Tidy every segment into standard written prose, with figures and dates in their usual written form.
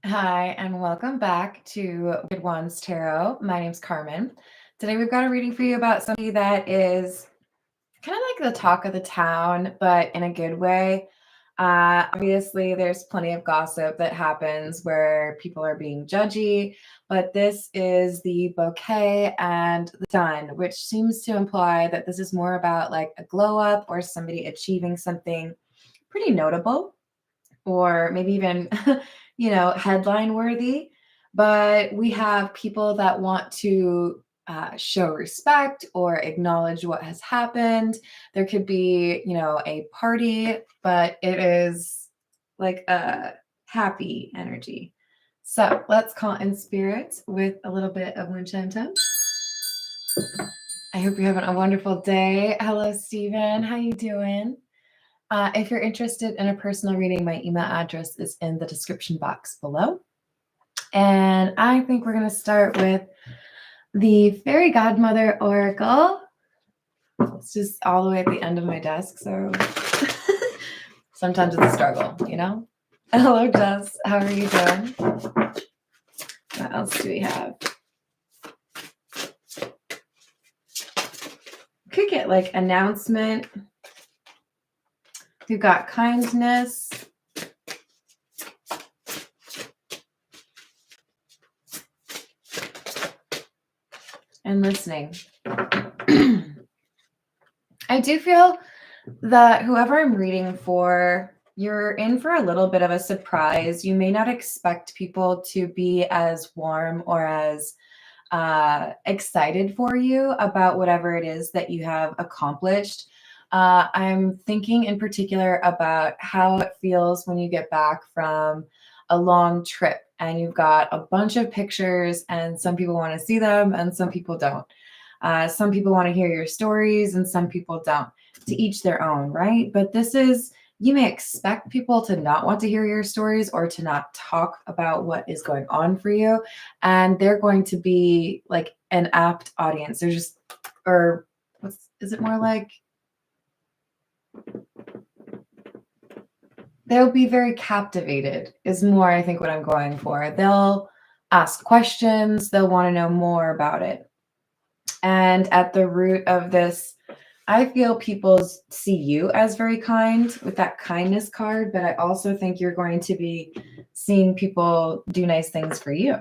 Hi, and welcome back to Good Ones Tarot. My name's Carmen. Today we've got a reading for you about somebody that is kind of like the talk of the town, but in a good way. Obviously, there's plenty of gossip that happens where people are being judgy, but this is the bouquet and the sun, which seems to imply that this is more about like a glow up or somebody achieving something pretty notable or maybe even, headline worthy. But we have people that want to show respect or acknowledge what has happened. There could be, a party, but it is like a happy energy. So let's call in spirits with a little bit of wind chime time. I hope you're having a wonderful day. Hello, Stephen. How you doing? If you're interested in a personal reading, my email address is in the description box below. And I think we're going to start with the Fairy Godmother Oracle. It's just all the way at the end of my desk, so sometimes it's a struggle, Hello, Jess. How are you doing? What else do we have? Could get like announcement. We've got kindness. And listening. I do feel that whoever I'm reading for, you're in for a little bit of a surprise. You may not expect people to be as warm or as excited for you about whatever it is that you have accomplished. I'm thinking in particular about how it feels when you get back from a long trip and you've got a bunch of pictures and some people want to see them and some people don't. Some people want to hear your stories and some people don't. To each their own, right? But you may expect people to not want to hear your stories or to not talk about what is going on for you. And they're going to be like an apt audience. Is it more like? They'll be very captivated is more, I think, what I'm going for. They'll ask questions. They'll want to know more about it. And at the root of this, I feel people see you as very kind with that kindness card, but I also think you're going to be seeing people do nice things for you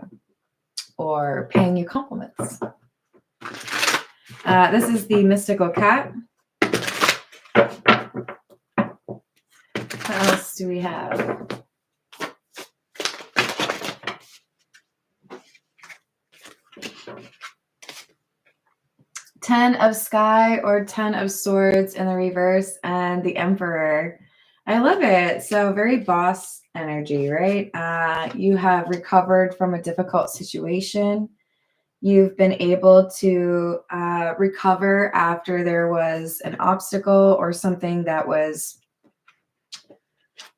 or paying you compliments. This is the mystical cat. What else do we have? Ten of Sky or 10 of Swords in the reverse and the Emperor. I love it. So very boss energy, right? You have recovered from a difficult situation. You've been able to recover after there was an obstacle or something that was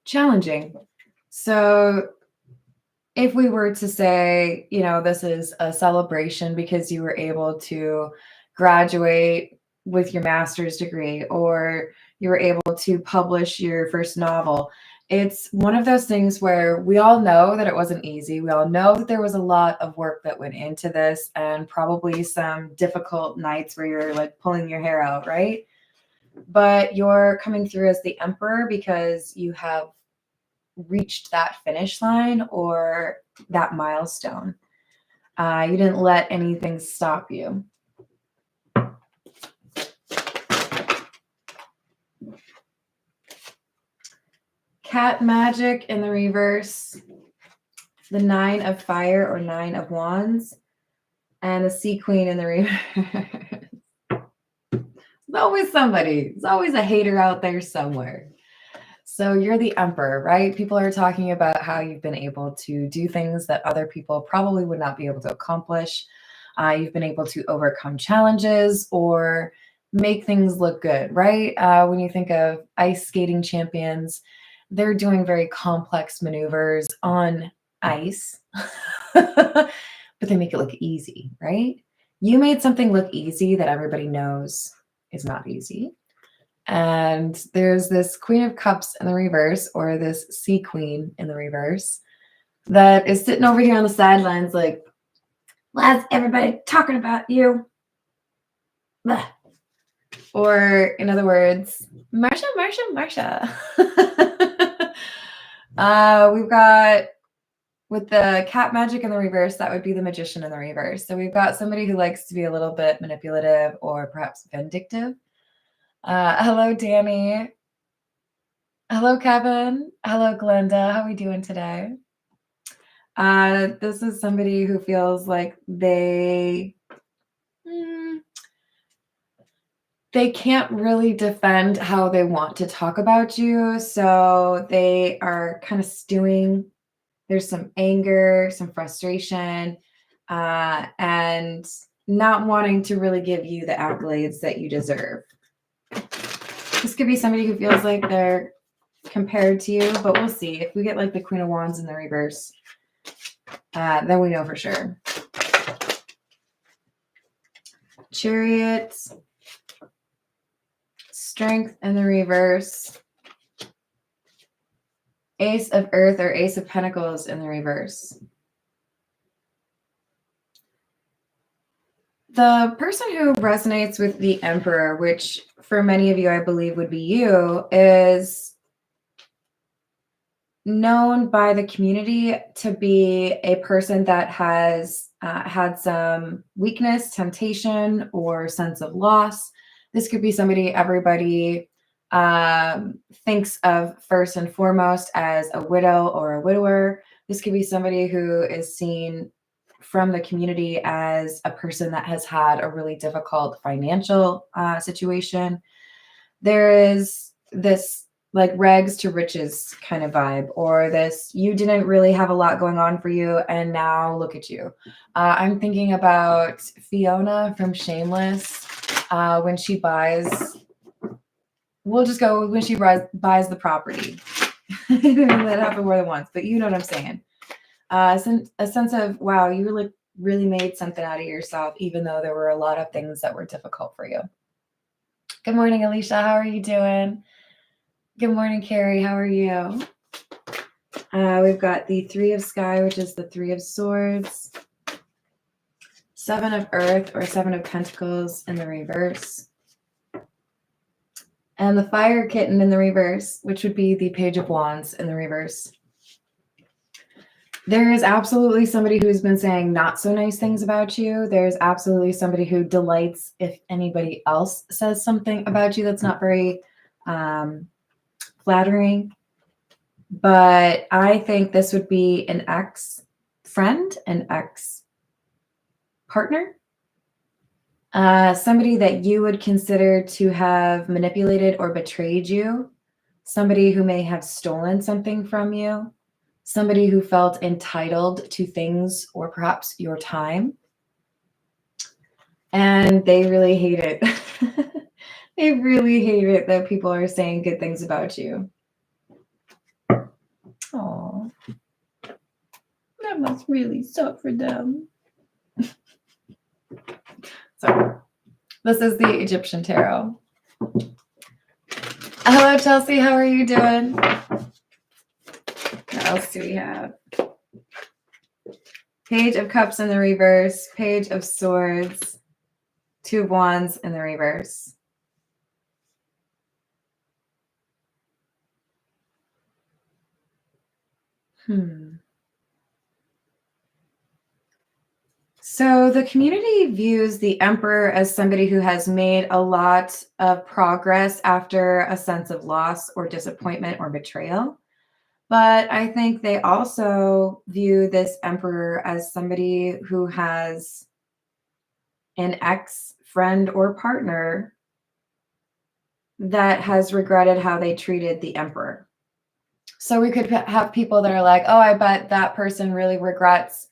challenging. So if we were to say, this is a celebration because you were able to graduate with your master's degree or you were able to publish your first novel, it's one of those things where we all know that it wasn't easy. We all know that there was a lot of work that went into this and probably some difficult nights where you're like pulling your hair out, right? But you're coming through as the Emperor because you have reached that finish line or that milestone. You didn't let anything stop you. Cat magic in the reverse, the 9 of Fire or 9 of Wands, and the Sea Queen in the reverse. There's always somebody. There's always a hater out there somewhere. So you're the Emperor, right? People are talking about how you've been able to do things that other people probably would not be able to accomplish. You've been able to overcome challenges or make things look good, right? When you think of ice skating champions, they're doing very complex maneuvers on ice, but they make it look easy, right? You made something look easy that everybody knows is not easy. And there's this Queen of Cups in the reverse or this Sea Queen in the reverse. that is sitting over here on the sidelines like, why's everybody talking about you? Blah. Or in other words, Marsha, Marsha, Marsha. We've got, with the cat magic in the reverse, that would be the magician in the reverse. So we've got somebody who likes to be a little bit manipulative or perhaps vindictive. Hello, Danny. Hello, Kevin. Hello, Glenda. How are we doing today? This is somebody who feels like they can't really defend how they want to talk about you. So they are kind of stewing. There's some anger, some frustration, and not wanting to really give you the accolades that you deserve. This could be somebody who feels like they're compared to you, but we'll see. If we get like the Queen of Wands in the reverse, then we know for sure. Chariot, Strength in the reverse, Ace of Earth or Ace of Pentacles in the reverse. The person who resonates with the Emperor, which for many of you I believe would be you, is known by the community to be a person that has had some weakness, temptation, or sense of loss. This could be somebody everybody thinks of first and foremost as a widow or a widower. This could be somebody who is seen from the community as a person that has had a really difficult financial situation. There is this like rags to riches kind of vibe, or this, you didn't really have a lot going on for you and now look at you. I'm thinking about Fiona from Shameless when she buys, we'll just go when she buys the property. That happened more than once, but you know what I'm saying. A sense of, wow, you really made something out of yourself, even though there were a lot of things that were difficult for you. Good morning, Alicia. How are you doing? Good morning, Carrie. How are you? We've got the Three of Sky, which is the Three of Swords, Seven of Earth or Seven of Pentacles in the reverse, and the Fire Kitten in the reverse, which would be the Page of Wands in the reverse. There is absolutely somebody who's been saying not so nice things about you. There's absolutely somebody who delights if anybody else says something about you that's not very flattering. But I think this would be an ex-friend, an ex-partner, somebody that you would consider to have manipulated or betrayed you, somebody who may have stolen something from you, somebody who felt entitled to things or perhaps your time. And they really hate it. They really hate it that people are saying good things about you. Oh, that must really suck for them. So, this is the Egyptian Tarot. Hello, Chelsea. How are you doing? What else do we have? Page of Cups in the reverse, Page of Swords, Two of Wands in the reverse. So the community views the Emperor as somebody who has made a lot of progress after a sense of loss or disappointment or betrayal. But I think they also view this Emperor as somebody who has an ex-friend or partner that has regretted how they treated the Emperor. So we could have people that are like, oh, I bet that person really regrets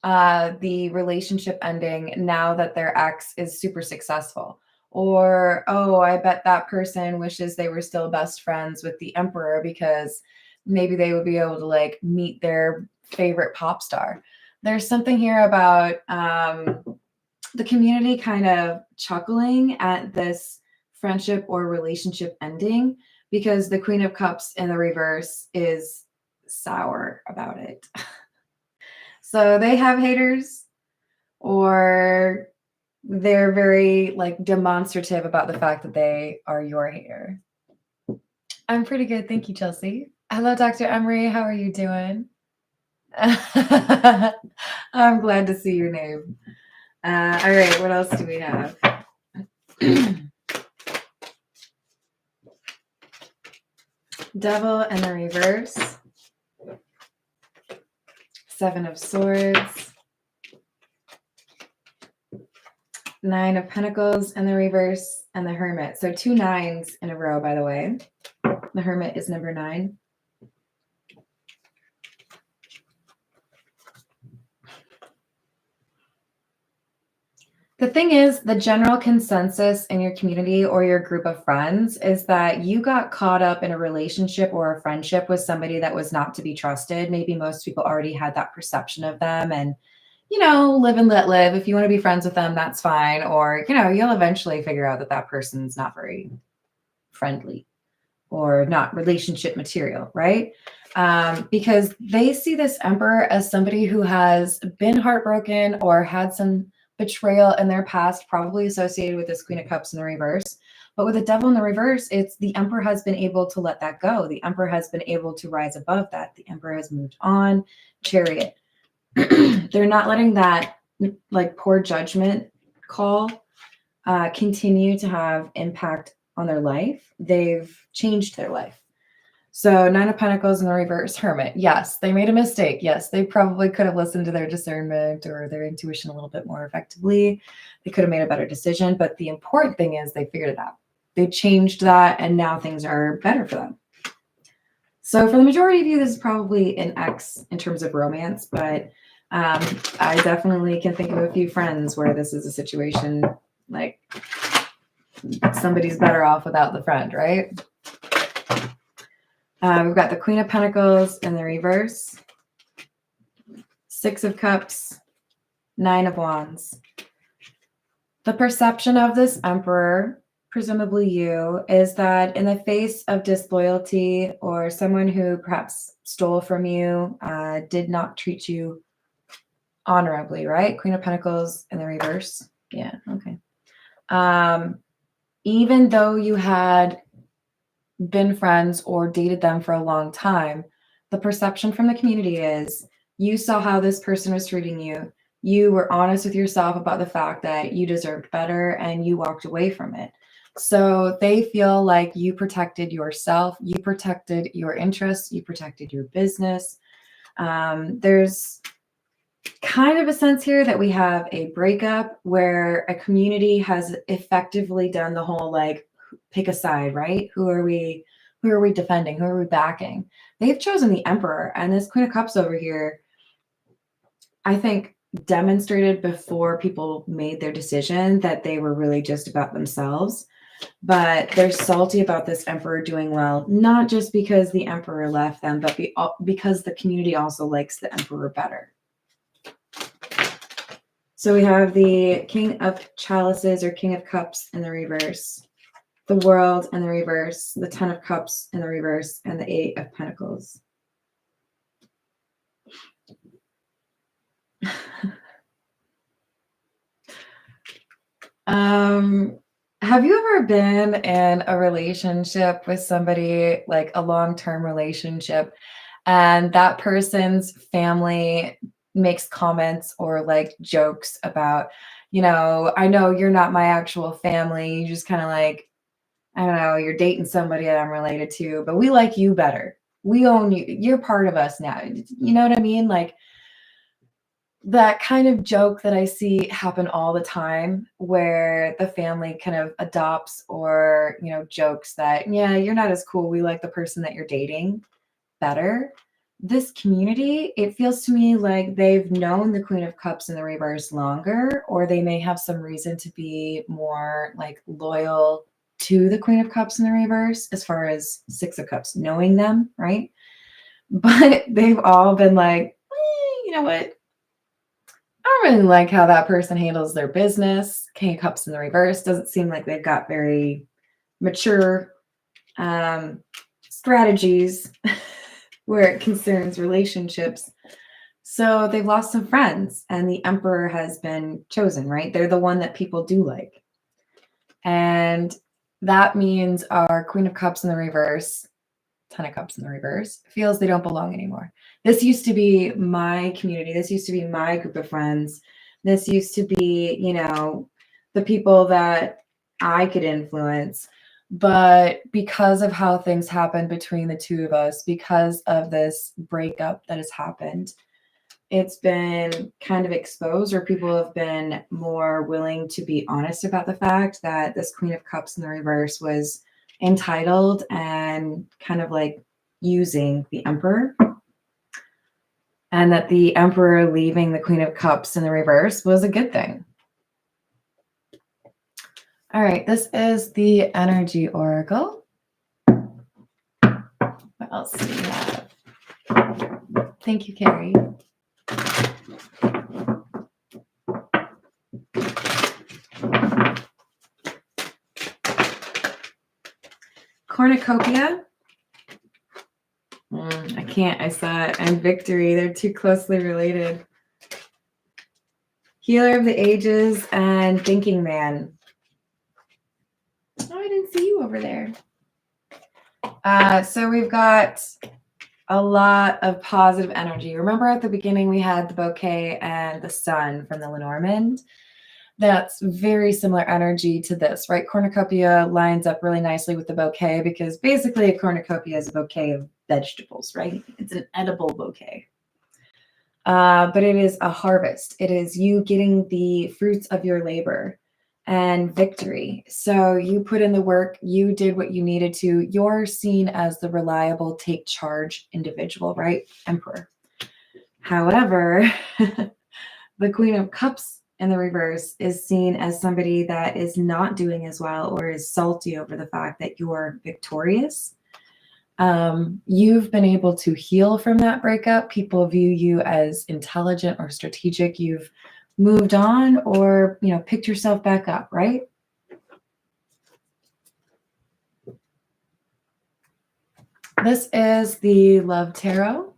the relationship ending now that their ex is super successful. Or, oh, I bet that person wishes they were still best friends with the Emperor because maybe they would be able to like meet their favorite pop star. There's something here about the community kind of chuckling at this friendship or relationship ending because the Queen of Cups in the reverse is sour about it. So they have haters, or they're very like demonstrative about the fact that they are your hater. I'm pretty good. Thank you, Chelsea. Hello, Dr. Emery. How are you doing? I'm glad to see your name. All right, what else do we have? Devil in the reverse. Seven of Swords. Nine of Pentacles in the reverse, and the Hermit. So 2 9s in a row, by the way. The Hermit is number 9. The thing is, the general consensus in your community or your group of friends is that you got caught up in a relationship or a friendship with somebody that was not to be trusted. Maybe most people already had that perception of them, and, live and let live. If you want to be friends with them, that's fine. Or, you'll eventually figure out that that person's not very friendly or not relationship material, right? Because they see this Emperor as somebody who has been heartbroken or had some betrayal in their past, probably associated with this Queen of Cups in the reverse. But with the Devil in the reverse, it's the Emperor has been able to let that go. The Emperor has been able to rise above that. The Emperor has moved on. Chariot. They're not letting that like poor judgment call continue to have impact on their life. They've changed their life. So 9 of Pentacles in the reverse, Hermit. Yes, they made a mistake. Yes, they probably could have listened to their discernment or their intuition a little bit more effectively. They could have made a better decision. But the important thing is they figured it out. They changed that, and now things are better for them. So for the majority of you, this is probably an X in terms of romance. But I definitely can think of a few friends where this is a situation like somebody's better off without the friend, right? We've got the Queen of Pentacles in the reverse, 6 of Cups, 9 of Wands. The perception of this Emperor, presumably you, is that in the face of disloyalty or someone who perhaps stole from you, did not treat you honorably, right? Queen of Pentacles in the reverse. Yeah, okay. Even though you had been friends or dated them for a long time, the perception from the community is you saw how this person was treating you. You were honest with yourself about the fact that you deserved better and you walked away from it. So they feel like you protected yourself, you protected your interests, you protected your business. There's kind of a sense here that we have a breakup where a community has effectively done the whole like pick a side, right? Who are we defending? Who are we backing? They've chosen the Emperor, and this Queen of Cups over here, I think, demonstrated before people made their decision that they were really just about themselves. But they're salty about this Emperor doing well, not just because the Emperor left them, but because the community also likes the Emperor better. So we have the King of Chalices or King of Cups in the reverse, the World in the reverse, the 10 of Cups in the reverse, and the 8 of Pentacles. Have you ever been in a relationship with somebody, like a long-term relationship, and that person's family makes comments or like jokes about, I know you're not my actual family. You just kind of like, I don't know, you're dating somebody that I'm related to, but we like you better. We own you. You're part of us now. You know what I mean? Like that kind of joke that I see happen all the time where the family kind of adopts or, jokes that, yeah, you're not as cool. We like the person that you're dating better. This community, it feels to me like they've known the Queen of Cups in the reverse longer, or they may have some reason to be more like loyal to the Queen of Cups in the reverse as far as 6 of Cups, knowing them, right? But they've all been like, you know what? I don't really like how that person handles their business. King of Cups in the reverse doesn't seem like they've got very mature strategies where it concerns relationships. So they've lost some friends, and the Emperor has been chosen, right? They're the one that people do like. And that means our Queen of Cups in the reverse, Ten of Cups in the reverse, feels they don't belong anymore. This used to be my community. This used to be my group of friends. This used to be, the people that I could influence. But because of how things happened between the two of us, because of this breakup that has happened, it's been kind of exposed, or people have been more willing to be honest about the fact that this Queen of Cups in the reverse was entitled and kind of like using the Emperor, and that the Emperor leaving the Queen of Cups in the reverse was a good thing. All right, this is the energy oracle. What else do we have? Thank you, Carrie. Cornucopia. I can't. I saw it. And victory. They're too closely related. Healer of the ages and thinking man. Oh, I didn't see you over there. So we've got a lot of positive energy. Remember at the beginning we had the bouquet and the sun from the Lenormand? That's very similar energy to this, right? Cornucopia lines up really nicely with the bouquet because basically a cornucopia is a bouquet of vegetables, right? It's an edible bouquet. But it is a harvest. It is you getting the fruits of your labor and victory. So you put in the work, you did what you needed to. You're seen as the reliable, take charge individual, right? Emperor. However, the Queen of Cups in the reverse is seen as somebody that is not doing as well or is salty over the fact that you're victorious. You've been able to heal from that breakup. People view you as intelligent or strategic. You've moved on or, picked yourself back up, right? This is the Love Tarot.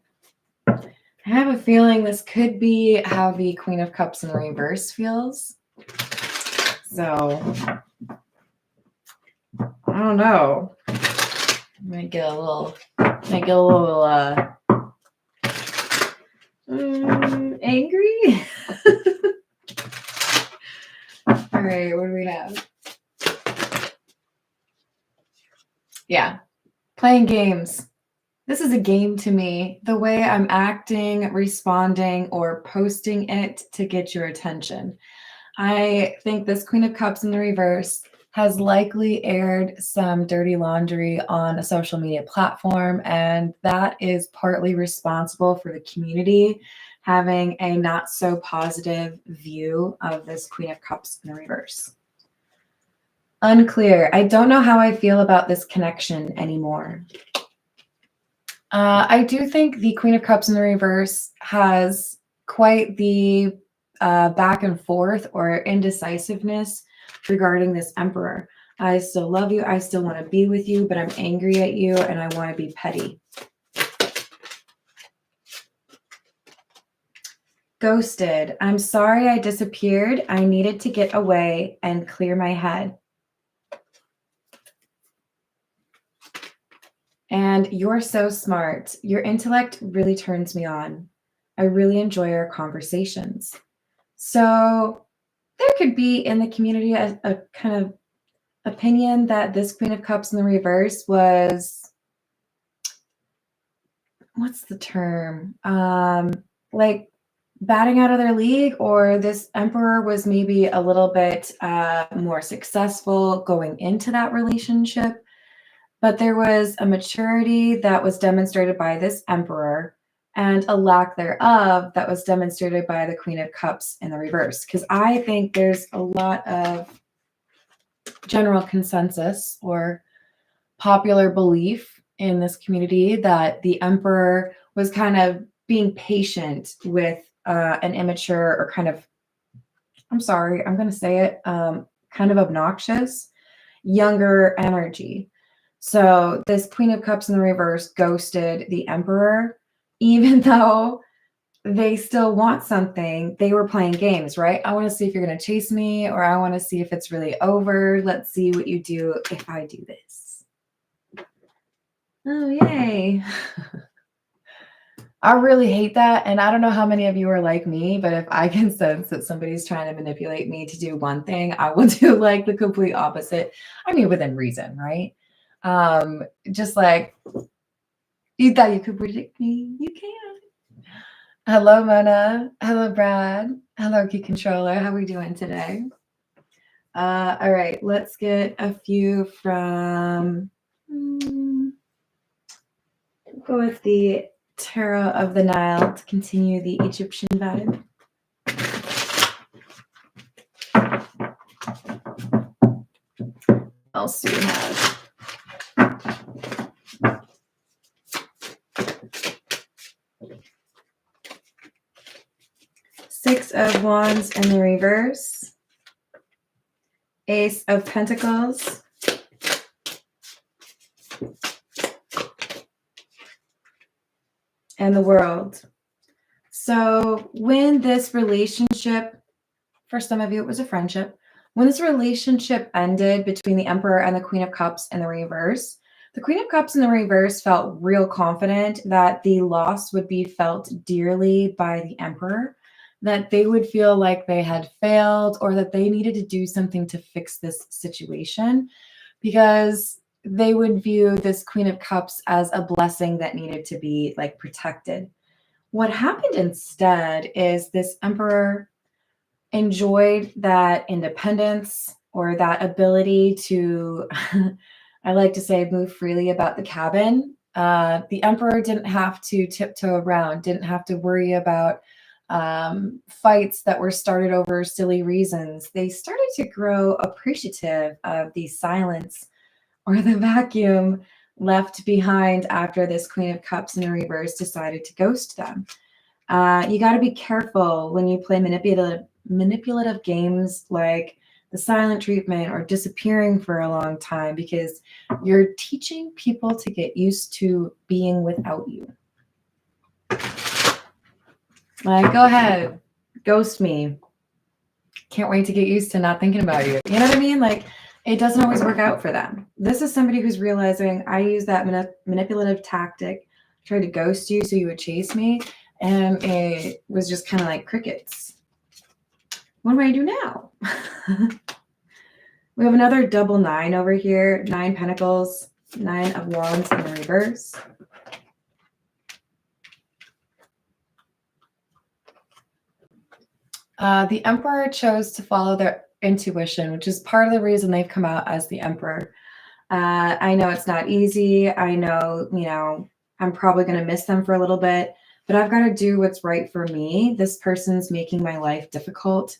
I have a feeling this could be how the Queen of Cups in reverse feels. So, I don't know. I might get a little angry. All right, what do we have? Yeah, playing games. This is a game to me. The way I'm acting, responding, or posting it to get your attention. I think this Queen of Cups in the reverse has likely aired some dirty laundry on a social media platform, and that is partly responsible for the community having a not so positive view of this Queen of Cups in the reverse. Unclear. I don't know how I feel about this connection anymore. I do think the Queen of Cups in the reverse has quite the back and forth or indecisiveness regarding this Emperor. I still love you. I still want to be with you, but I'm angry at you and I want to be petty. Ghosted. I'm sorry I disappeared. I needed to get away and clear my head. And you're so smart. Your intellect really turns me on. I really enjoy our conversations. So there could be in the community a kind of opinion that this Queen of Cups in the reverse was, what's the term? Like batting out of their league, or this Emperor was maybe a little bit more successful going into that relationship. But there was a maturity that was demonstrated by this Emperor and a lack thereof that was demonstrated by the Queen of Cups in the reverse. Because I think there's a lot of general consensus or popular belief in this community that the Emperor was kind of being patient with an immature or kind of, I'm sorry, I'm going to say it, kind of obnoxious, younger energy. So this Queen of Cups in the reverse ghosted the Emperor, even though they still want something. They were playing games, right? I want to see if you're going to chase me, or I want to see if it's really over. Let's see what you do if I do this. Oh, yay. I really hate that. And I don't know how many of you are like me, but if I can sense that somebody's trying to manipulate me to do one thing, I will do like the complete opposite. I mean, within reason, right? Just like you thought you could predict me, you can. Hello, Mona. Hello, Brad. Hello, Key Controller. How are we doing today? All right, let's get a few from. Go with the Tarot of the Nile to continue the Egyptian vibe. What else do we have? Six of Wands in the reverse. Ace of Pentacles. And the World. So when this relationship, for some of you it was a friendship, when this relationship ended between the Emperor and the Queen of Cups in the reverse, the Queen of Cups in the reverse felt real confident that the loss would be felt dearly by the Emperor, that they would feel like they had failed or that they needed to do something to fix this situation, because they would view this Queen of Cups as a blessing that needed to be like protected. What happened instead is this Emperor enjoyed that independence or that ability to, I like to say, move freely about the cabin. The Emperor didn't have to tiptoe around, didn't have to worry about fights that were started over silly reasons. They started to grow appreciative of the silence or the vacuum left behind after this Queen of Cups in the reverse decided to ghost them. You got to be careful when you play manipulative games like the silent treatment or disappearing for a long time, because you're teaching people to get used to being without you. Like, go ahead, ghost me. Can't wait to get used to not thinking about you. You know what I mean? Like, it doesn't always work out for them. This is somebody who's realizing I use that manipulative tactic, tried to ghost you so you would chase me, and it was just kind of like crickets. What do I do now? We have another double nine over here. 9 Pentacles, 9 of Wands in the reverse. The Emperor chose to follow their intuition, which is part of the reason they've come out as the Emperor. I know it's not easy. I know, I'm probably going to miss them for a little bit, but I've got to do what's right for me. This person's making my life difficult.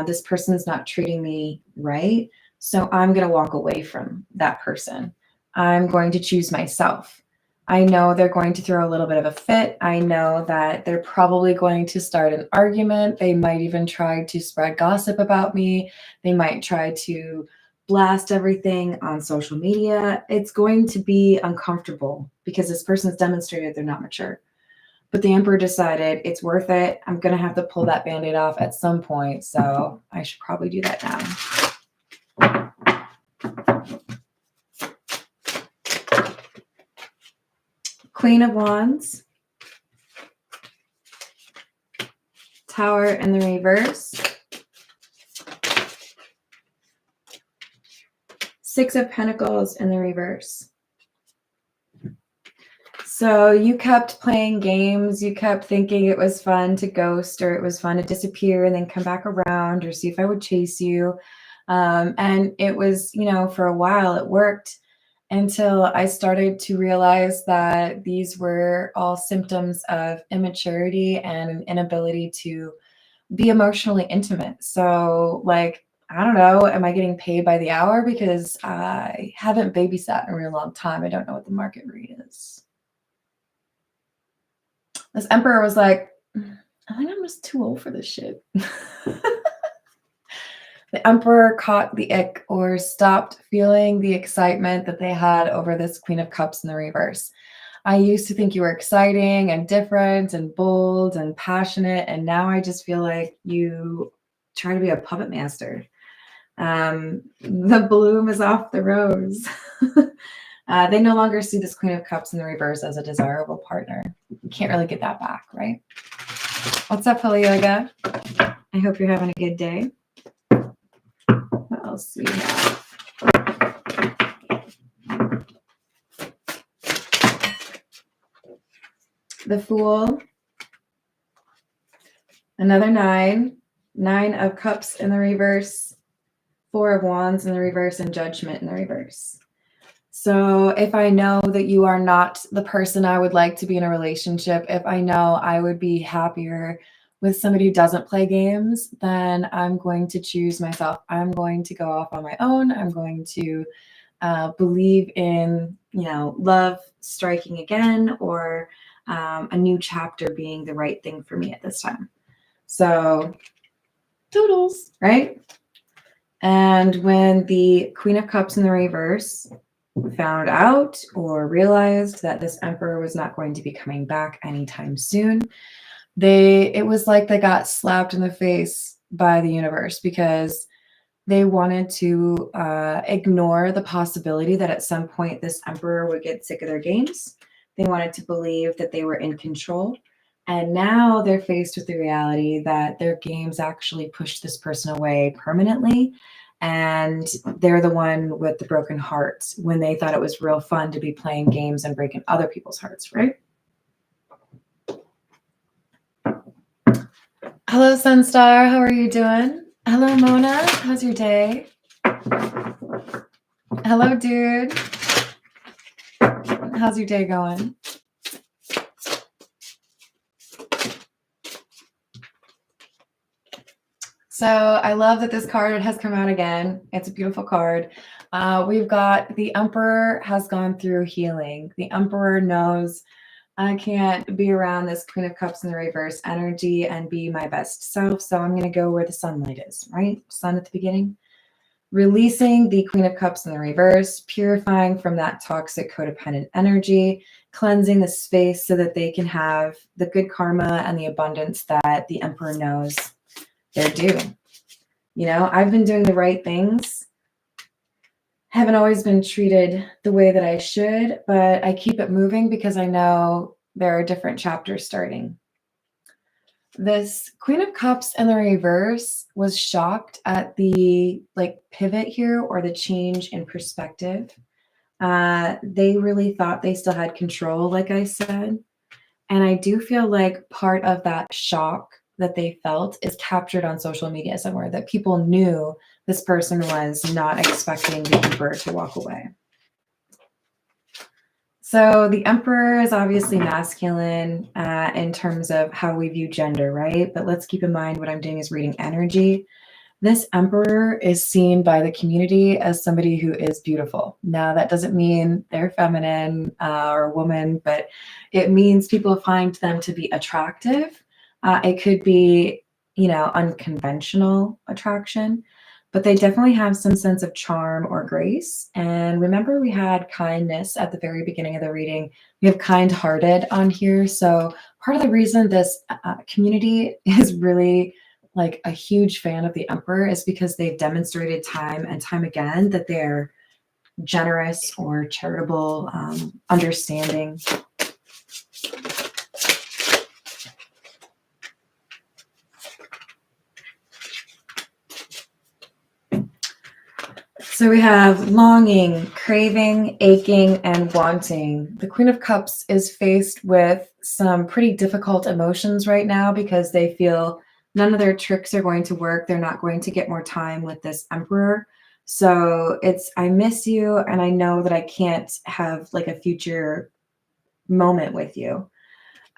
This person's not treating me right. So I'm going to walk away from that person. I'm going to choose myself. I know they're going to throw a little bit of a fit. I know that they're probably going to start an argument. They might even try to spread gossip about me. They might try to blast everything on social media. It's going to be uncomfortable because this person's demonstrated they're not mature. But the Emperor decided it's worth it. I'm going to have to pull that Band-Aid off at some point. So I should probably do that now. Queen of Wands. Tower in the reverse. 6 of Pentacles in the reverse. So you kept playing games. You kept thinking it was fun to ghost, or it was fun to disappear and then come back around, or see if I would chase you. And it was, for a while it worked, until I started to realize that these were all symptoms of immaturity and an inability to be emotionally intimate. So, I don't know, am I getting paid by the hour? Because I haven't babysat in a real long time. I don't know what the market rate is. This Emperor was like, I think I'm just too old for this shit. The Emperor caught the ick, or stopped feeling the excitement that they had over this Queen of Cups in the reverse. I used to think you were exciting and different and bold and passionate, and now I just feel like you try to be a puppet master. The bloom is off the rose. They no longer see this Queen of Cups in the reverse as a desirable partner. You can't really get that back, right? What's up, Hello Yoga? I hope you're having a good day. What else do we have? The Fool. Another 9. 9 of Cups in the reverse. 4 of Wands in the reverse, and Judgment in the reverse. So if I know that you are not the person I would like to be in a relationship, if I know I would be happier with somebody who doesn't play games, then I'm going to choose myself. I'm going to go off on my own. I'm going to believe in, love striking again, or a new chapter being the right thing for me at this time. So, toodles, right? And when the Queen of Cups in the reverse found out or realized that this Emperor was not going to be coming back anytime soon, it was like they got slapped in the face by the universe, because they wanted to ignore the possibility that at some point this Emperor would get sick of their games. They wanted to believe that they were in control. And now they're faced with the reality that their games actually pushed this person away permanently. And they're the one with the broken hearts when they thought it was real fun to be playing games and breaking other people's hearts, right? Hello, Sunstar. How are you doing? Hello, Mona. How's your day? Hello, dude. How's your day going? So I love that this card has come out again. It's a beautiful card. We've got the Emperor has gone through healing. The Emperor knows I can't be around this Queen of Cups in the reverse energy and be my best self. So I'm going to go where the sunlight is, right? Sun at the beginning. Releasing the Queen of Cups in the reverse, purifying from that toxic codependent energy, cleansing the space so that they can have the good karma and the abundance that the Emperor knows they're due. I've been doing the right things. Haven't always been treated the way that I should, but I keep it moving because I know there are different chapters starting. This Queen of Cups in the reverse was shocked at the pivot here, or the change in perspective. They really thought they still had control, like I said. And I do feel like part of that shock that they felt is captured on social media somewhere, that people knew this person was not expecting the Emperor to walk away. So the Emperor is obviously masculine in terms of how we view gender, right? But let's keep in mind what I'm doing is reading energy. This Emperor is seen by the community as somebody who is beautiful. Now, that doesn't mean they're feminine or woman, but it means people find them to be attractive. It could be, unconventional attraction, but they definitely have some sense of charm or grace. And remember, we had kindness at the very beginning of the reading. We have kind-hearted on here. So part of the reason this community is really like a huge fan of the Emperor is because they've demonstrated time and time again that they're generous or charitable, understanding. So we have longing, craving, aching, and wanting. The Queen of Cups is faced with some pretty difficult emotions right now because they feel none of their tricks are going to work. They're not going to get more time with this Emperor. So it's, I miss you, and I know that I can't have like a future moment with you.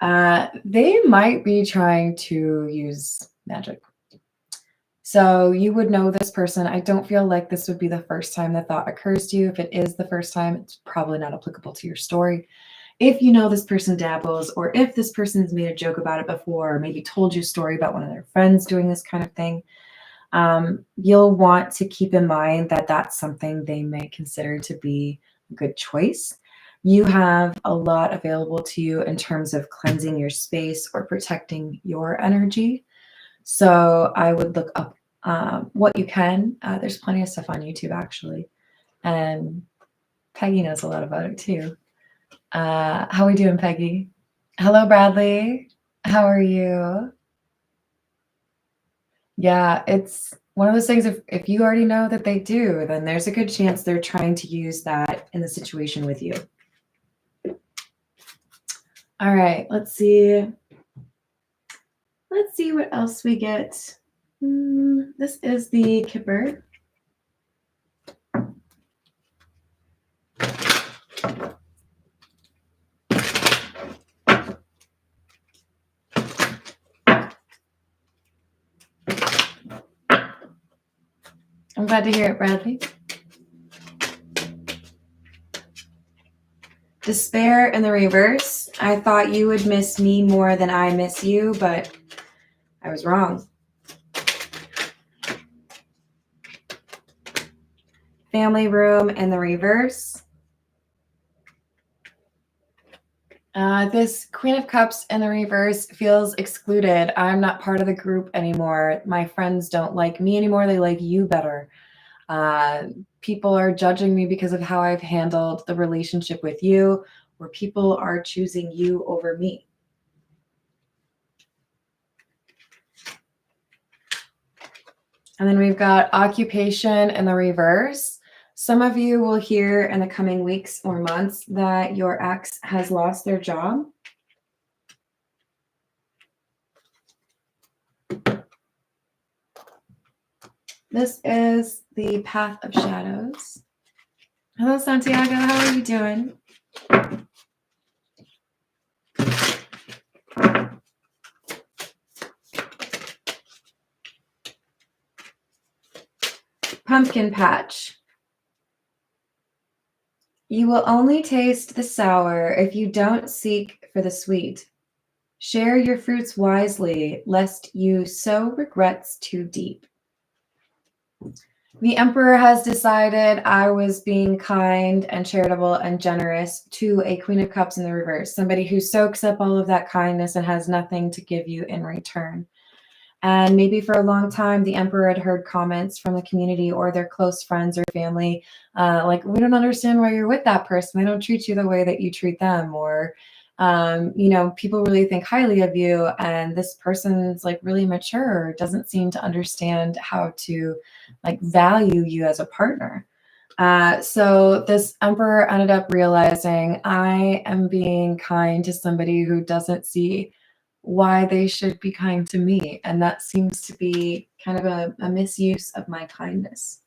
They might be trying to use magic. So you would know this person. I don't feel like this would be the first time the thought occurs to you. If it is the first time, it's probably not applicable to your story. If you know this person dabbles, or if this person's made a joke about it before, or maybe told you a story about one of their friends doing this kind of thing, you'll want to keep in mind that that's something they may consider to be a good choice. you have a lot available to you in terms of cleansing your space or protecting your energy. So I would look up what you can. There's plenty of stuff on YouTube, actually. And Peggy knows a lot about it, too. How are we doing, Peggy? Hello, Bradley. How are you? Yeah, it's one of those things. If you already know that they do, then there's a good chance they're trying to use that in the situation with you. All right, let's see. Let's see what else we get. This is the Kipper. I'm glad to hear it, Bradley. Despair in the reverse. I thought you would miss me more than I miss you, but I was wrong. Family room in the reverse. This Queen of Cups in the reverse feels excluded. I'm not part of the group anymore. My friends don't like me anymore. They like you better. People are judging me because of how I've handled the relationship with you, where people are choosing you over me. And then we've got occupation in the reverse. Some of you will hear in the coming weeks or months that your ex has lost their job. This is the Path of Shadows. Hello, Santiago. How are you doing? Pumpkin Patch. You will only taste the sour if you don't seek for the sweet. Share your fruits wisely, lest you sow regrets too deep. The Emperor has decided I was being kind and charitable and generous to a Queen of Cups in the reverse, somebody who soaks up all of that kindness and has nothing to give you in return. And maybe for a long time, the Emperor had heard comments from the community or their close friends or family, like, we don't understand why you're with that person. They don't treat you the way that you treat them. Or, people really think highly of you. And this person's like really mature, doesn't seem to understand how to like value you as a partner. So this Emperor ended up realizing I am being kind to somebody who doesn't see why they should be kind to me. And that seems to be kind of a misuse of my kindness.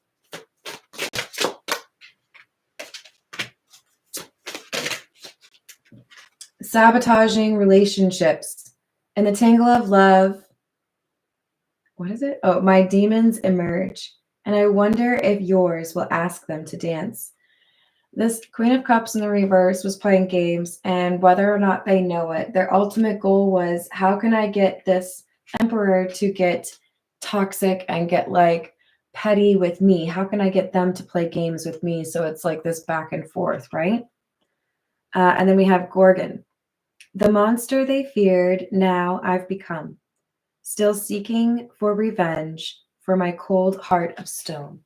Sabotaging relationships. In the tangle of love, what is it? Oh, my demons emerge, and I wonder if yours will ask them to dance. This Queen of Cups in the reverse was playing games, and whether or not they know it, their ultimate goal was, how can I get this Emperor to get toxic and get like petty with me? How can I get them to play games with me? So it's like this back and forth, right? And then we have Gorgon. The monster they feared, now I've become, still seeking for revenge for my cold heart of stone.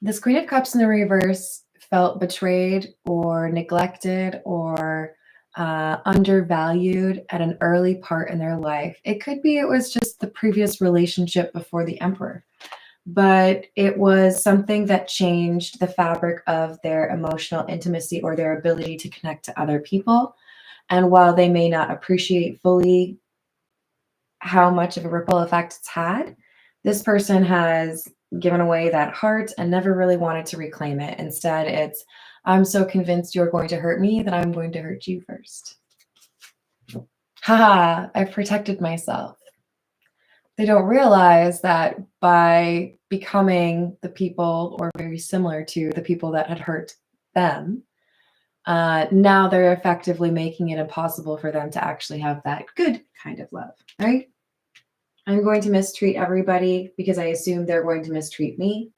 This Queen of Cups in the reverse felt betrayed or neglected or undervalued at an early part in their life. It could be it was just the previous relationship before the Emperor, but it was something that changed the fabric of their emotional intimacy or their ability to connect to other people. And while they may not appreciate fully how much of a ripple effect it's had, this person has given away that heart and never really wanted to reclaim it. Instead, it's, I'm so convinced you're going to hurt me that I'm going to hurt you first. Haha, I've protected myself. They don't realize that by becoming the people or very similar to the people that had hurt them, now they're effectively making it impossible for them to actually have that good kind of love, right? I'm going to mistreat everybody because I assume they're going to mistreat me.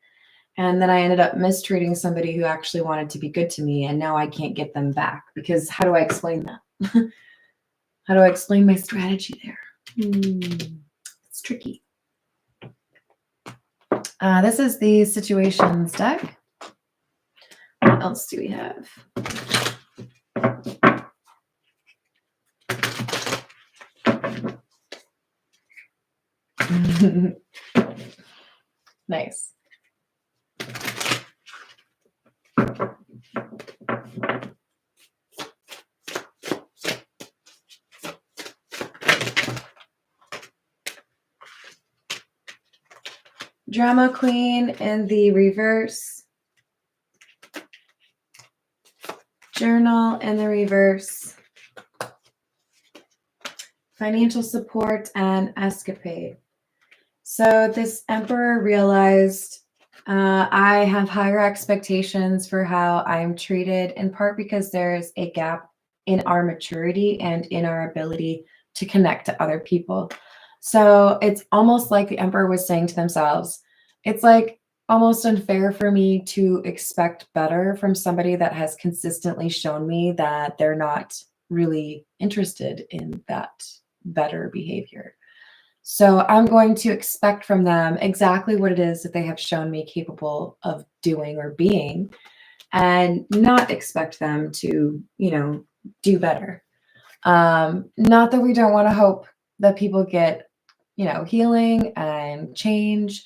And then I ended up mistreating somebody who actually wanted to be good to me. And now I can't get them back because how do I explain that? How do I explain my strategy there? It's tricky. This is the situations deck. What else do we have? Nice. Drama Queen in the reverse. Journal in the reverse. Financial support and escapade. So this Emperor realized I have higher expectations for how I'm treated, in part because there's a gap in our maturity and in our ability to connect to other people. So it's almost like the Emperor was saying to themselves, it's like almost unfair for me to expect better from somebody that has consistently shown me that they're not really interested in that better behavior. So I'm going to expect from them exactly what it is that they have shown me capable of doing or being, and not expect them to, do better. Not that we don't want to hope that people get, healing and change,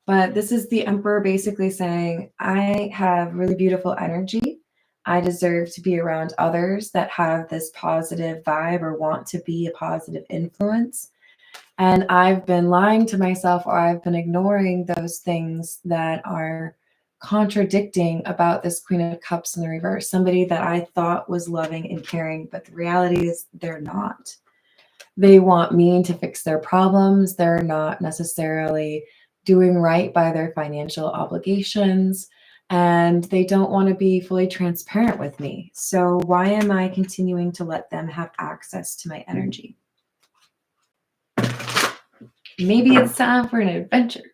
but this is the Emperor basically saying, I have really beautiful energy. I deserve to be around others that have this positive vibe or want to be a positive influence. And I've been lying to myself, or I've been ignoring those things that are contradicting about this Queen of Cups in the reverse, somebody that I thought was loving and caring, but the reality is they're not. They want me to fix their problems. They're not necessarily doing right by their financial obligations, and they don't want to be fully transparent with me. So why am I continuing to let them have access to my energy? Maybe it's time for an adventure.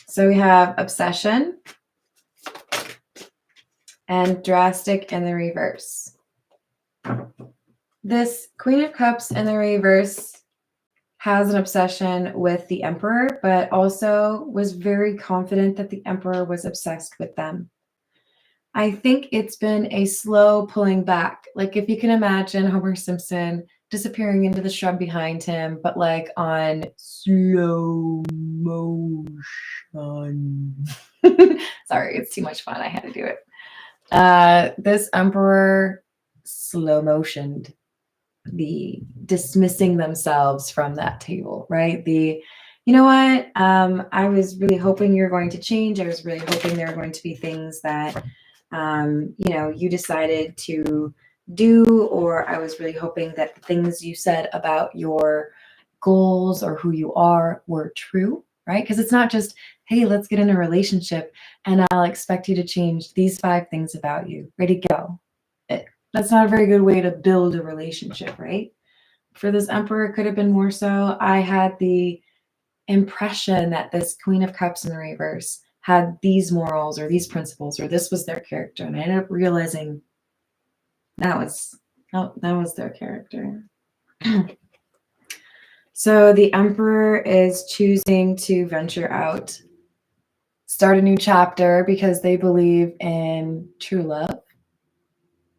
So we have obsession and drastic in the reverse. This Queen of Cups in the reverse has an obsession with the Emperor, but also was very confident that the Emperor was obsessed with them. I think it's been a slow pulling back. Like if you can imagine Homer Simpson disappearing into the shrub behind him, but like on slow motion. Sorry, it's too much fun. I had to do it. This Emperor slow motioned the dismissing themselves from that table, right? You know what? I was really hoping you're going to change. I was really hoping there are going to be things that you decided to do, or I was really hoping that the things you said about your goals or who you are were true, right? Because it's not just, hey, let's get in a relationship and I'll expect you to change these 5 things about you. Ready, go. That's not a very good way to build a relationship, right? For this Emperor, it could have been more so. I had the impression that this Queen of Cups in the reverse had these morals or these principles, or this was their character. And I ended up realizing that was their character. So the Emperor is choosing to venture out, start a new chapter because they believe in true love.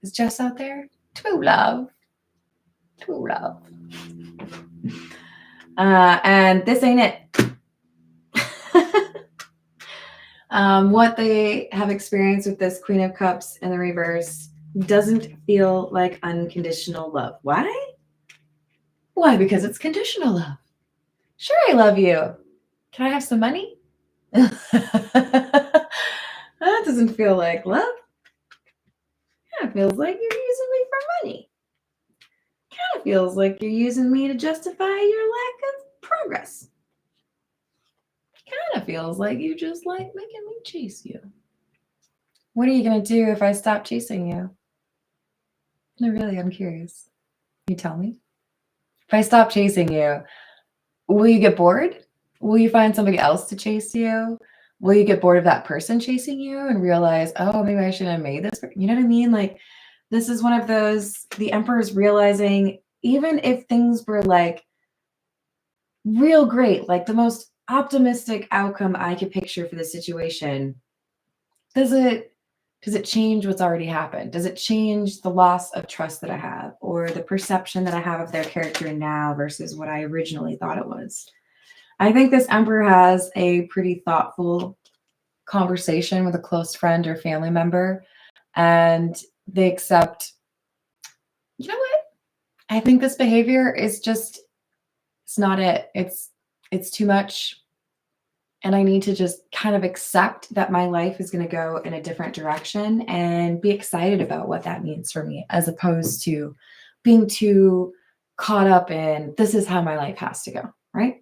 Is Jess out there? True love. True love. And this ain't it. What they have experienced with this Queen of Cups in the reverse doesn't feel like unconditional love. Why? Why? Because it's conditional love. Sure, I love you. Can I have some money? That doesn't feel like love. Kind of feels like you're using me for money. Kind of feels like you're using me to justify your lack of progress. Kind of feels like you just like making me chase you. What are you going to do if I stop chasing you? No, really, I'm curious. You tell me. If I stop chasing you, will you get bored? Will you find somebody else to chase you? Will you get bored of that person chasing you and realize, oh, maybe I shouldn't have made this? You know what I mean? Like, this is one of those, the Emperor's realizing, even if things were like real great, like the most optimistic outcome I could picture for the situation, does it change what's already happened? Does it change the loss of trust that I have or the perception that I have of their character now versus what I originally thought it was? I think this Emperor has a pretty thoughtful conversation with a close friend or family member, and they accept, you know what? I think this behavior is just, it's not it. It's too much. And I need to just kind of accept that my life is going to go in a different direction and be excited about what that means for me, as opposed to being too caught up in this is how my life has to go, right?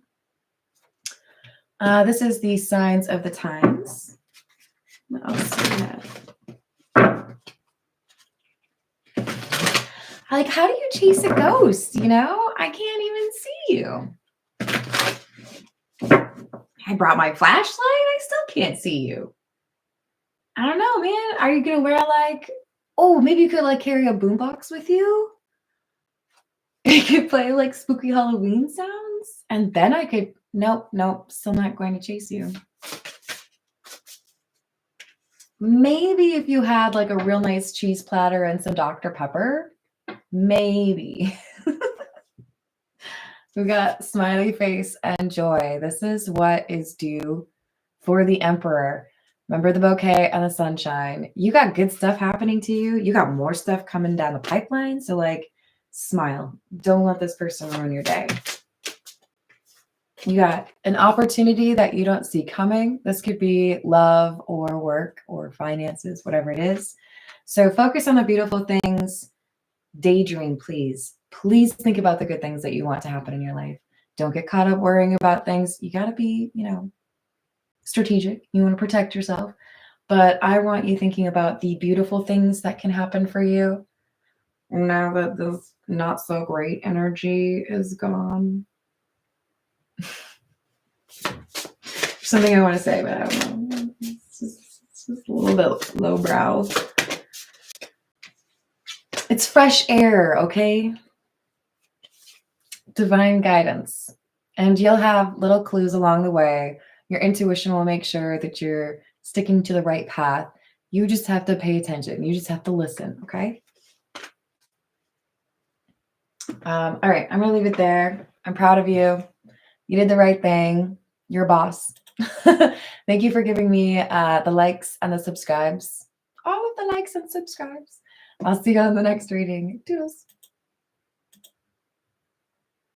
This is the signs of the times. What else do we have? Like, how do you chase a ghost? You know, I can't even see you. I brought my flashlight. I still can't see you. I don't know, man. Are you gonna wear like, oh, maybe you could like carry a boombox with you? You could play like spooky Halloween sounds, and then I could. Nope, still not going to chase you. Maybe if you had like a real nice cheese platter and some Dr. Pepper, maybe. We got smiley face and joy. This is what is due for the Emperor. Remember the bouquet and the sunshine. You got good stuff happening to you. You got more stuff coming down the pipeline. So like, smile. Don't let this person ruin your day. You got an opportunity that you don't see coming. This could be love or work or finances, whatever it is. So focus on the beautiful things. Daydream, please. Please think about the good things that you want to happen in your life. Don't get caught up worrying about things. You got to be, strategic. You want to protect yourself. But I want you thinking about the beautiful things that can happen for you now that this not so great energy is gone. Something I want to say, but I don't know. It's just a little bit lowbrow. It's fresh air, okay? Divine guidance. And you'll have little clues along the way. Your intuition will make sure that you're sticking to the right path. You just have to pay attention. You just have to listen, okay? All right, I'm going to leave it there. I'm proud of you. You did the right thing. You're a boss. Thank you for giving me the likes and the subscribes. All of the likes and subscribes. I'll see you on the next reading. Toodles.